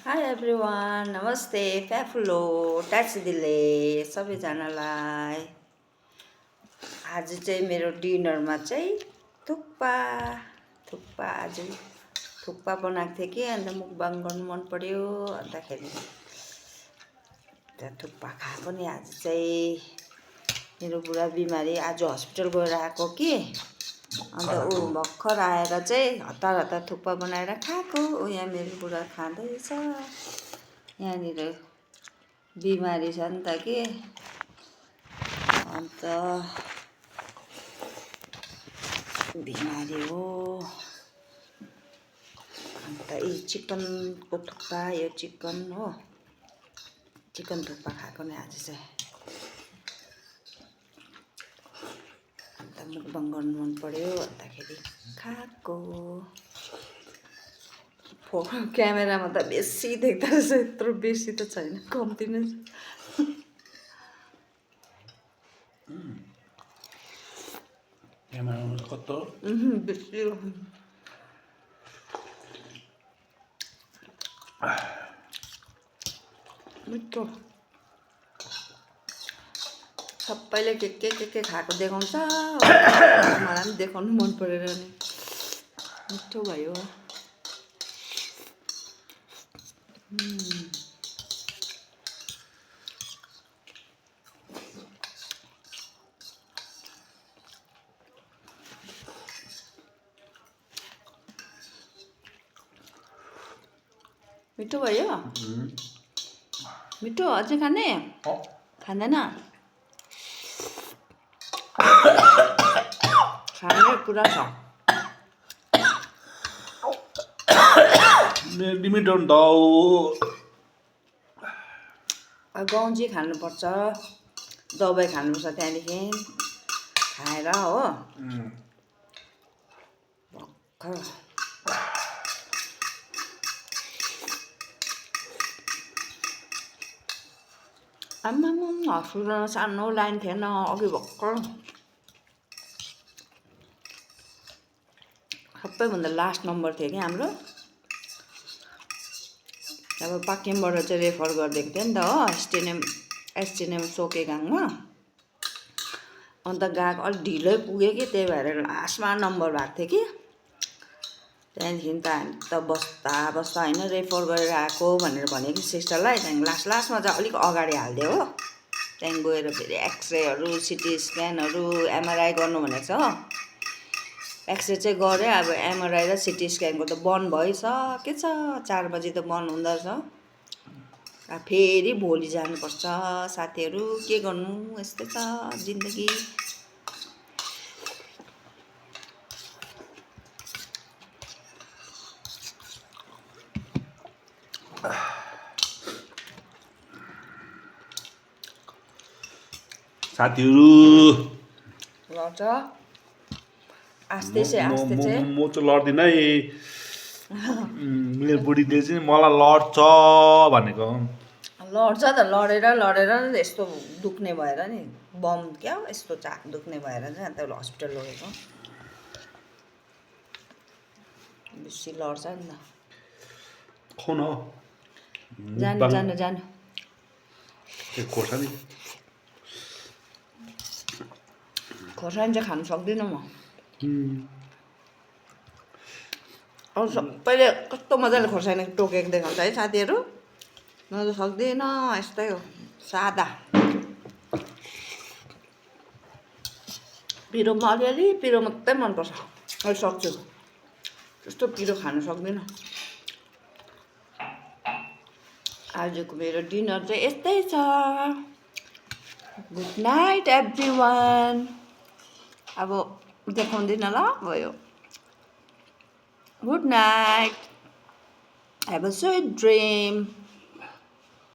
high everyone नमस्ते फ्याफुलो taxi दिले सबैजनालाई आज चाहिँ मेरो डिनरमा चाहिँ थुक्पा थुक्पा आज थुक्पा बनाएको थिएँ कि अन्त मुकबाङ गर्नु मन पर्यो अन्तखेरि त्यहाँ थुक्पा खाएको नि आज चाहिँ मेरो बुढा बिमारी आज हस्पिटल गएर आएको कि अन्त ऊ भर्खर आएर चाहिँ हतार हतार थुक्पा बनाएर खाएको यहाँ मेरो बुढा खाँदैछ यहाँनिर बिमारी छ नि त कि अन्त बिमारी हो अन्त यी चिकनको थुक्पा यो चिकन हो चिकन थुक्पा खाएको नि आज चाहिँ अन्त मुकबाङ गर्नु मन पर्यो अन्तखेरि खाएको क्यामेरामा त बेसी देख्दा रहेछ यत्रो बेसी त छैन कम्ती नै छ क्यामेरामा कत्रो बेसी मिठो सबैले के खाएको देखाउँछ मलाई पनि देखाउनु मन परेर नि मिठो भयो मिठो भयो मिठो अझै खाने खाँदैन खाने पुरा छ लिमिट हो नि त गौजी खानुपर्छ दबाई खानुपर्छ त्यहाँदेखि खाएर हो भर्खर आम्मामा हस्पिटलमा सानो लाइन थिएन अघि भर्खर सबैभन्दा लास्ट नम्बर थियो कि हाम्रो अब पाक्किमबाट चाहिँ रेफर गरिदिएको थियो नि त हो एसटिएनएम सोकेगाङमा अन्त गएको अलिक ढिलै पुग्यो कि त्यही भएर लास्टमा नम्बर भएको थियो कि त्यहाँदेखि त हामी त बस्दा होइन रेफर गरेर आएको भनेर भन्यो कि सिस्टरलाई त्यहाँदेखि लास्टमा चाहिँ अलिक अगाडि हालिदियो हो त्यहाँदेखि गएर फेरि एक्सरेहरू सिटी स्क्यानहरू एमआरआई गर्नु भनेको छ हो एक्सरे चाहिँ गऱ्यो अब एमआरआई र सिटी स्क्यानको त बन्द भइसकेछ 4 बजी त बन्द हुँदो रहेछ अब फेरि भोलि जानुपर्छ साथीहरू के गर्नु यस्तै छ जिन्दगी साथीहरू लड्छ आस्ते चाहिँ म चाहिँ लड्दिनँ है मेरो बुढीले चाहिँ मलाई लड्छ भनेको लड्छ त लडेर यस्तो दुख्ने भएर नि बम क्या यस्तो दुख्ने भएर चाहिँ अन्त हस्पिटल लगेको बेसी लड्छ नि त खाऊ न जानु खोर्सानी चाहिँ खानु सक्दिनँ म अरू सबैले कस्तो मजाले खोर्सानी टोकेको देखाउँछ है साथीहरू म त सक्दिनँ यस्तै हो सादा पिरोमा अलिअलि पिरो मात्रै मनपर्छ अहिले सक्छु त्यस्तो पिरो खानु सक्दिनँ आजको मेरो डिनर चाहिँ यस्तै छ गुड नाइट एभ्रिवान अब देखाउँदिनँ ल भयो good night have a sweet dream